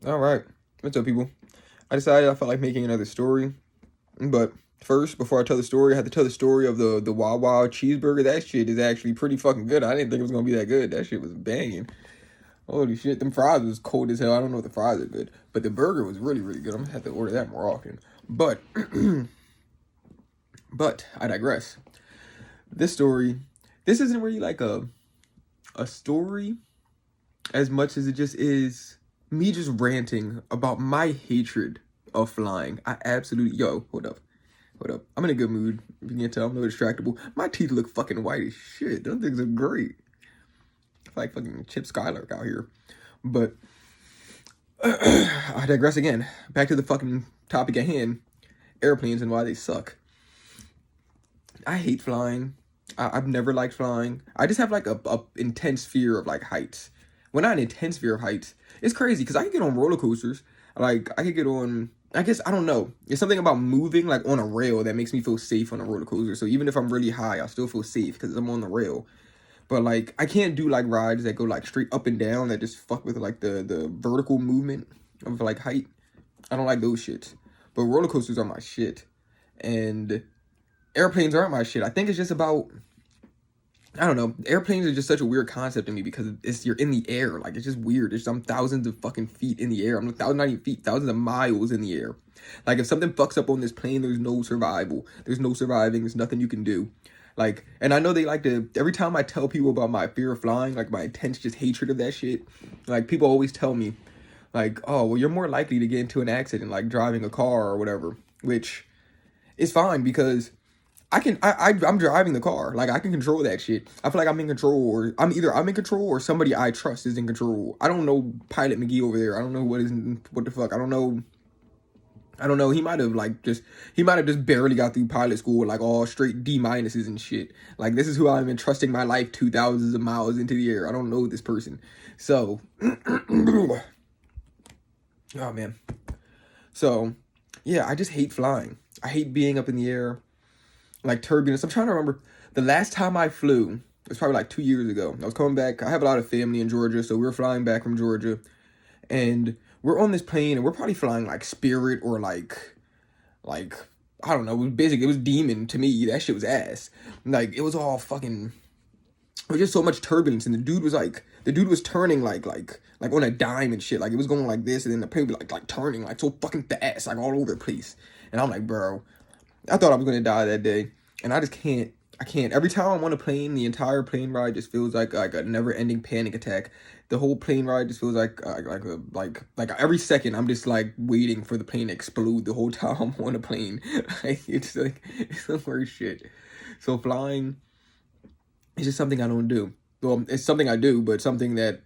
All right. What's up, people? I decided I felt like making another story. But first, before I tell the story, I had to tell the story of the Wawa cheeseburger. That shit is actually pretty fucking good. I didn't think it was going to be that good. That shit was banging. Holy shit. Them fries was cold as hell. I don't know if the fries are good. But the burger was really, really good. I'm going to have to order that more often. But, but I digress. This story, this isn't really like a story as much as it just is me just ranting about my hatred of flying. I absolutely, hold up. I'm in a good mood. If you can tell, I'm no distractible. My teeth look fucking white as shit. Those things are great. It's like fucking Chip Skylark out here. But I digress again. Back to the fucking topic at hand: airplanes and why they suck. I hate flying. I've never liked flying. I just have like a intense fear of like heights. Well, not an intense fear of heights. It's crazy because I can get on roller coasters. Like I could get on. I guess I don't know. It's something about moving like on a rail that makes me feel safe on a roller coaster. So even if I'm really high, I still feel safe because I'm on the rail. But like I can't do like rides that go like straight up and down that just fuck with like the vertical movement of like height. I don't like those shits. But roller coasters are my shit. And airplanes aren't my shit. I think it's just about, I don't know. Airplanes are just such a weird concept to me because you're in the air. Like it's just weird. I'm thousands of fucking feet in the air. I'm thousands, not even feet, thousands of miles in the air. Like if something fucks up on this plane, there's no survival. There's no surviving. There's nothing you can do. Like, and I know they like to, every time I tell people about my fear of flying, like my intense just hatred of that shit, like people always tell me, like, oh, well, you're more likely to get into an accident, like driving a car or whatever, which is fine because I'm driving the car. Like I can control that shit. I feel like I'm in control, or I'm in control or somebody I trust is in control. I don't know Pilot McGee over there. I don't know what the fuck. I don't know. He might have just barely got through pilot school with like all straight D minuses and shit. Like this is who I'm entrusting my life to, thousands of miles into the air. I don't know this person. So oh man. So yeah, I just hate flying. I hate being up in the air. Like turbulence. I'm trying to remember the last time I flew. It was probably like 2 years ago. I was coming back. I have a lot of family in Georgia, so we were flying back from Georgia, and we're on this plane, and we're probably flying like Spirit or like I don't know. It was Demon to me. That shit was ass. Like it was all fucking. It was just so much turbulence, and the dude was turning like on a dime and shit. Like it was going like this, and then the plane was like turning like so fucking fast, like all over the place. And I'm like, bro, I thought I was gonna die that day, and I just can't. I can't. Every time I'm on a plane, the entire plane ride just feels like a never-ending panic attack. The whole plane ride just feels like every second I'm just like waiting for the plane to explode the whole time I'm on a plane. It's the worst shit. So flying is just something I don't do. Well, it's something I do, but something that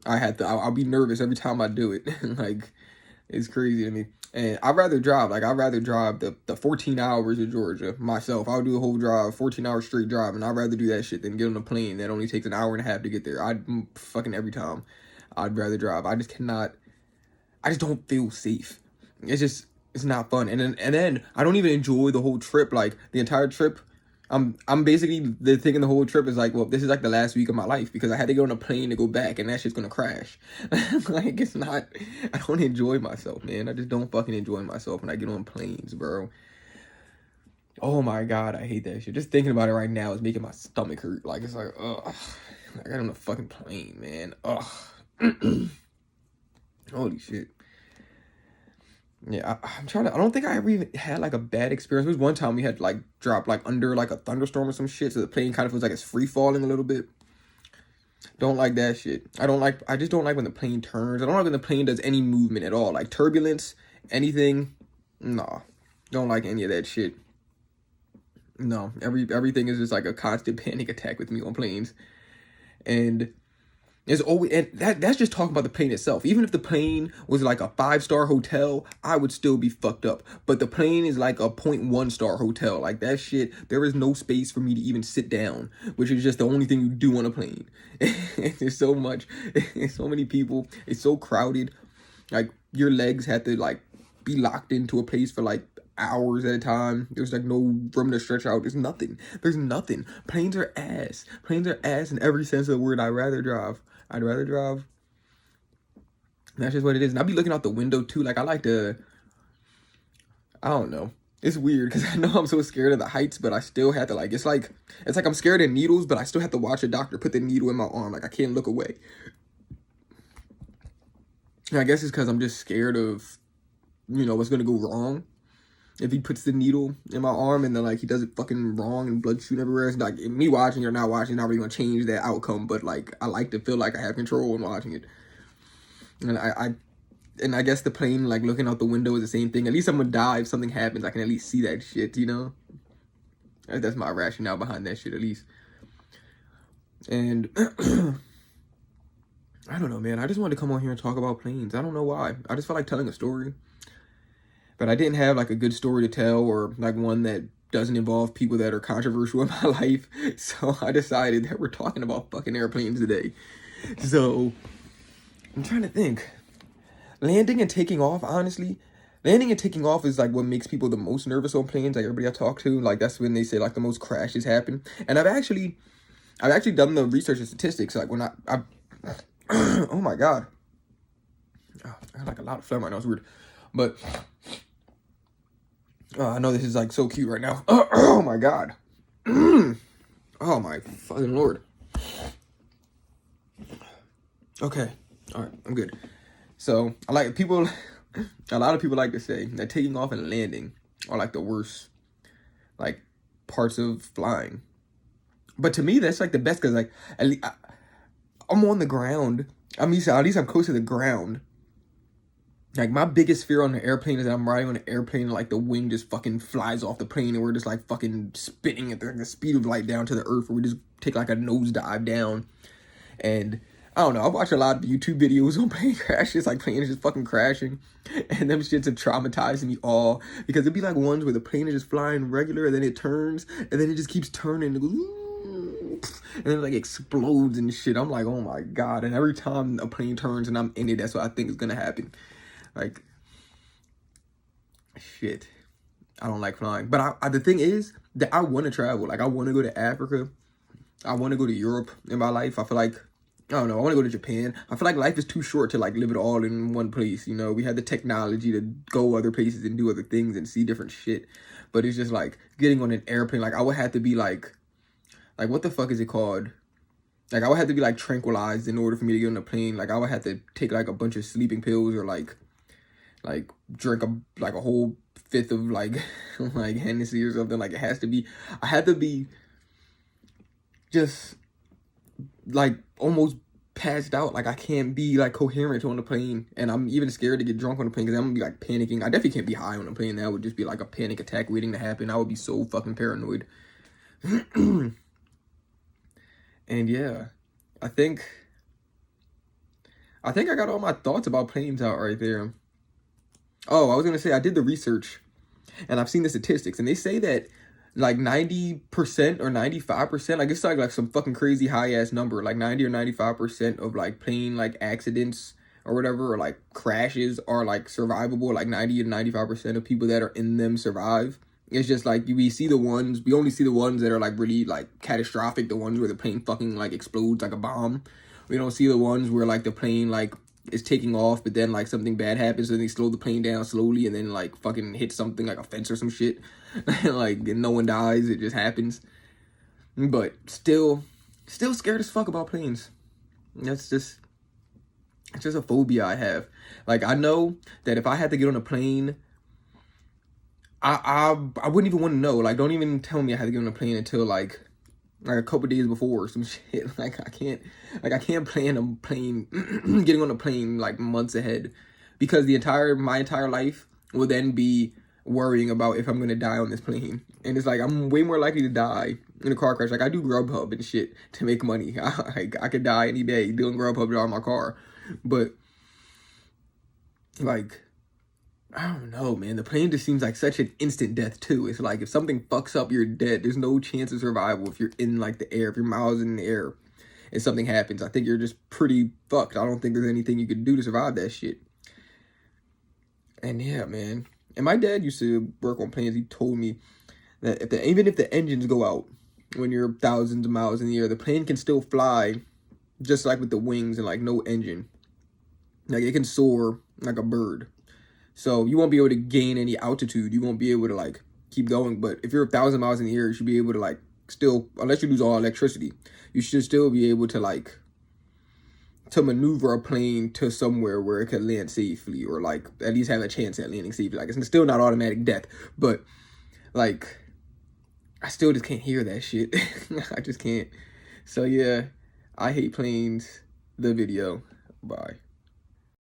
I had to. I'll be nervous every time I do it. Like it's crazy to me. And I'd rather drive the 14 hours of Georgia myself. I'll do a whole drive, 14 hours straight driving. I'd rather do that shit than get on a plane that only takes an hour and a half to get there. Fucking every time. I'd rather drive. I just don't feel safe. It's not fun. And then I don't even enjoy the whole trip, like the entire trip. I'm basically the thinking the whole trip is like, well, this is like the last week of my life because I had to get on a plane to go back and that shit's gonna crash. Like it's not. I don't enjoy myself, man. I just don't fucking enjoy myself when I get on planes, bro. Oh my god, I hate that shit. Just thinking about it right now is making my stomach hurt. Like it's like, ugh. I got on a fucking plane, man. Ugh. Holy shit. Yeah, I'm trying to. I don't think I ever even had like a bad experience. There was one time we had like dropped like under like a thunderstorm or some shit, so the plane kind of feels like it's free falling a little bit. Don't like that shit. I just don't like when the plane turns. I don't like when the plane does any movement at all, like turbulence, anything. Nah, don't like any of that shit. No, everything is just like a constant panic attack with me on planes, and there's always, and that's just talking about the plane itself. Even if the plane was like a 5-star hotel, I would still be fucked up. But the plane is like a 0.1-star hotel. Like that shit, there is no space for me to even sit down, which is just the only thing you do on a plane. There's so much, there's so many people. It's so crowded. Like your legs have to like be locked into a place for like hours at a time. There's like no room to stretch out. There's nothing. There's nothing. Planes are ass. Planes are ass in every sense of the word. I'd rather drive That's just what it is. And I be looking out the window too. Like I like to, I don't know. It's weird because I know I'm so scared of the heights, but I still have to like. It's like I'm scared of needles, but I still have to watch a doctor put the needle in my arm. Like I can't look away. And I guess it's because I'm just scared of, what's gonna go wrong if he puts the needle in my arm and then like he does it fucking wrong and blood shooting everywhere. It's like me watching or not watching, not really gonna change that outcome. But like I like to feel like I have control when watching it. And I guess the plane, like, looking out the window is the same thing. At least I'm gonna die if something happens. I can at least see that shit, That's my rationale behind that shit, at least. And I don't know, man. I just wanted to come on here and talk about planes. I don't know why. I just felt like telling a story. But I didn't have, like, a good story to tell or, like, one that doesn't involve people that are controversial in my life. So I decided that we're talking about fucking airplanes today. So I'm trying to think. Landing and taking off, honestly, landing and taking off is like what makes people the most nervous on planes. Like everybody I talk to, like that's when they say like the most crashes happen. And I've actually done the research and statistics. Like when I oh my god, I got like a lot of phlegm right now. It's weird, but I know this is like so cute right now. Oh my god, oh my fucking lord. Okay, all right, I'm good. So a lot of people like to say that taking off and landing are like the worst, like, parts of flying. But to me, that's like the best because like at least I'm on the ground. At least I'm close to the ground. Like my biggest fear on the airplane is that I'm riding on an airplane and like the wing just fucking flies off the plane and we're just like fucking spinning at the speed of light down to the earth, or we just take like a nosedive down. And I don't know, I watch a lot of YouTube videos on plane crashes, like planes just fucking crashing, and them shits have traumatized me all, because it'd be like ones where the plane is just flying regular, and then it turns, and then it just keeps turning, and it goes, and then it like explodes and shit. I'm like, oh my god, and every time a plane turns and I'm in it, that's what I think is gonna happen. Like, shit. I don't like flying. But the thing is that I want to travel. Like, I want to go to Africa. I want to go to Europe in my life. I feel like, I don't know, I want to go to Japan. I feel like life is too short to, like, live it all in one place, We have the technology to go other places and do other things and see different shit. But it's just, like, getting on an airplane. Like, I would have to be, like, what the fuck is it called? Like, I would have to be, like, tranquilized in order for me to get on a plane. Like, I would have to take, like, a bunch of sleeping pills or, like drink a whole fifth of like Hennessy or something. Like, I had to be just like almost passed out. Like, I can't be like coherent on the plane, and I'm even scared to get drunk on the plane because I'm gonna be like panicking. I definitely can't be high on the plane. That would just be like a panic attack waiting to happen. I would be so fucking paranoid. And yeah, I think I got all my thoughts about planes out right there. Oh, I was going to say, I did the research, and I've seen the statistics, and they say that, like, 90% or 95%, like, it's like some fucking crazy high-ass number, like, 90 or 95% of, like, plane, like, accidents or whatever, or, like, crashes are, like, survivable, like, 90 to 95% of people that are in them survive. It's just, like, we only see the ones that are, like, really, like, catastrophic, the ones where the plane fucking, like, explodes like a bomb. We don't see the ones where, like, the plane, like, is taking off, but then like something bad happens and they slow the plane down slowly and then like fucking hit something like a fence or some shit. Like, and no one dies, it just happens. But still scared as fuck about planes. It's just a phobia I have. Like, I know that if I had to get on a plane, I wouldn't even want to know. Like, don't even tell me I had to get on a plane until like a couple days before or some shit. Like, I can't plan a plane, getting on a plane like months ahead, because my entire life will then be worrying about if I'm gonna die on this plane. And it's like, I'm way more likely to die in a car crash. Like, I do Grubhub and shit to make money. I could die any day doing Grubhub to my car. But like, I don't know, man. The plane just seems like such an instant death, too. It's like, if something fucks up, you're dead. There's no chance of survival if you're in, like, the air. If you're miles in the air and something happens, I think you're just pretty fucked. I don't think there's anything you could do to survive that shit. And yeah, man. And my dad used to work on planes. He told me that even if the engines go out when you're thousands of miles in the air, the plane can still fly, just like with the wings and, like, no engine. Like it can soar like a bird. So you won't be able to gain any altitude. You won't be able to like keep going. But if you're 1,000 miles in the air, you should be able to like still, unless you lose all electricity, you should still be able to like to maneuver a plane to somewhere where it can land safely, or like at least have a chance at landing safely. Like it's still not automatic death, but like I still just can't hear that shit. I just can't. So yeah, I hate planes. The video. Bye.